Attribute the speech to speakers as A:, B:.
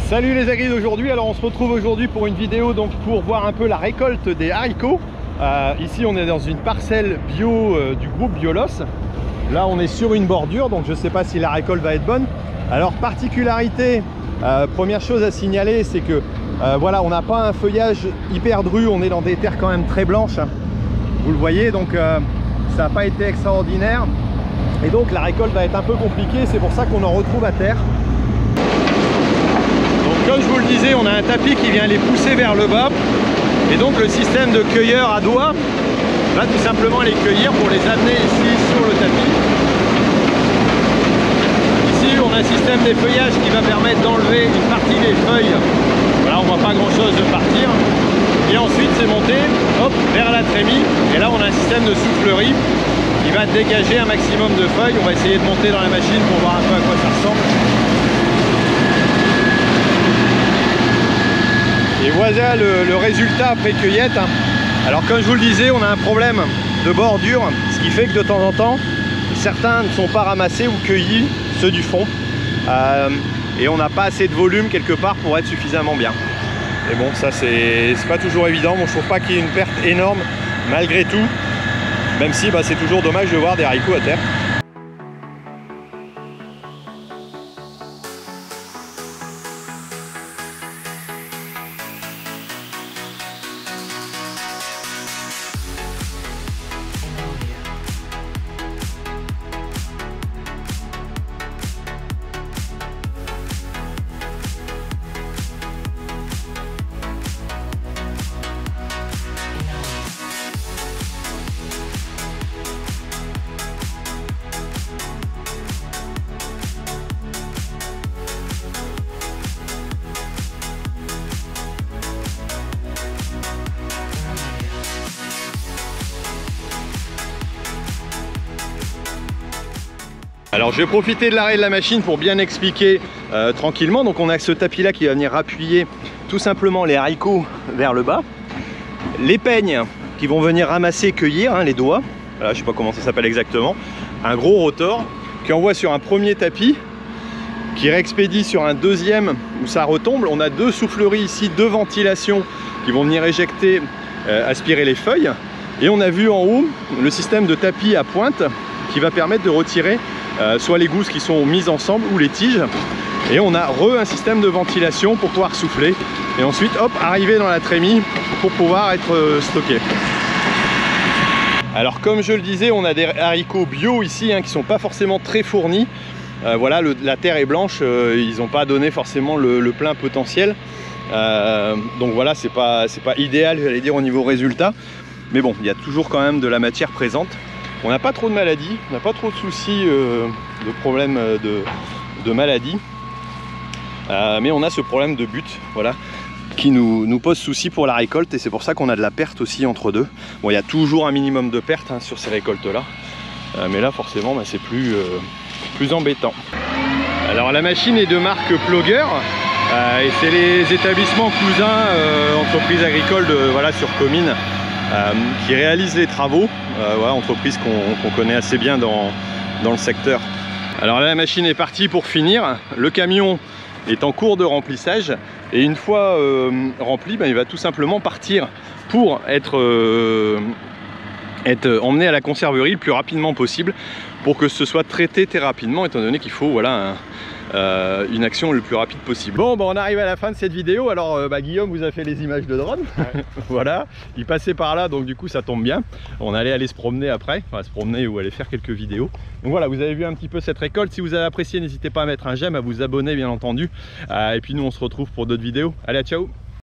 A: Salut les agris d'aujourd'hui. Alors on se retrouve aujourd'hui pour une vidéo donc pour voir un peu la récolte des haricots. Ici on est dans une parcelle bio du groupe Biolos. Là on est sur une bordure, donc je ne sais pas si la récolte va être bonne. Alors particularité, première chose à signaler, c'est que voilà, on n'a pas un feuillage hyper dru, on est dans des terres quand même très blanches, vous le voyez, donc ça n'a pas été extraordinaire et donc la récolte va être un peu compliquée. C'est pour ça qu'on en retrouve à terre. Comme je vous le disais, on a un tapis qui vient les pousser vers le bas et donc le système de cueilleur à doigts va tout simplement les cueillir pour les amener ici sur le tapis. Ici on a un système d'effeuillage qui va permettre d'enlever une partie des feuilles. Voilà, on voit pas grand chose de partir. Et ensuite c'est monté hop, vers la trémie et là on a un système de soufflerie qui va dégager un maximum de feuilles. On va essayer de monter dans la machine pour voir un peu à quoi ça ressemble. Et voilà le résultat après cueillette. Alors comme je vous le disais, on a un problème de bordure, ce qui fait que de temps en temps, certains ne sont pas ramassés ou cueillis, ceux du fond. Et on n'a pas assez de volume quelque part pour être suffisamment bien. Et bon, ça c'est pas toujours évident. Bon, je trouve pas qu'il y ait une perte énorme malgré tout, même si c'est toujours dommage de voir des haricots à terre. Alors je vais profiter de l'arrêt de la machine pour bien expliquer tranquillement. Donc on a ce tapis là qui va venir appuyer tout simplement les haricots vers le bas. Les peignes qui vont venir ramasser, cueillir les doigts. Voilà, je sais pas comment ça s'appelle exactement. Un gros rotor qui envoie sur un premier tapis, qui réexpédie sur un deuxième où ça retombe. On a deux souffleries ici, deux ventilations qui vont venir éjecter, aspirer les feuilles. Et on a vu en haut le système de tapis à pointe qui va permettre de retirer soit les gousses qui sont mises ensemble ou les tiges. Et on a un système de ventilation pour pouvoir souffler. Et ensuite, hop, arriver dans la trémie pour pouvoir être stocké. Alors comme je le disais, on a des haricots bio ici qui sont pas forcément très fournis. Voilà, la terre est blanche, ils n'ont pas donné forcément le plein potentiel. Donc voilà, c'est pas idéal, j'allais dire, au niveau résultat. Mais bon, il y a toujours quand même de la matière présente. On n'a pas trop de maladies, on n'a pas trop de soucis de problèmes de maladies. Mais on a ce problème de butte, voilà, qui nous pose souci pour la récolte. Et c'est pour ça qu'on a de la perte aussi entre deux. Bon, il y a toujours un minimum de perte sur ces récoltes-là. Mais là, forcément, c'est plus embêtant. Alors la machine est de marque Plogger. Et c'est les établissements cousins, entreprises agricoles voilà, sur Comines, qui réalisent les travaux. Voilà, entreprise qu'on connaît assez bien dans le secteur. Alors là, la machine est partie pour finir. Le camion est en cours de remplissage et une fois rempli, il va tout simplement partir pour être emmené à la conserverie le plus rapidement possible pour que ce soit traité très rapidement, étant donné qu'il faut voilà, une action le plus rapide possible. Bon, on arrive à la fin de cette vidéo. Alors Guillaume vous a fait les images de drone. Ouais. Voilà, il passait par là, donc du coup ça tombe bien. On allait aller se promener après, enfin se promener ou aller faire quelques vidéos. Donc voilà, vous avez vu un petit peu cette récolte. Si vous avez apprécié, n'hésitez pas à mettre un j'aime, à vous abonner bien entendu. Et puis nous on se retrouve pour d'autres vidéos. Allez, ciao.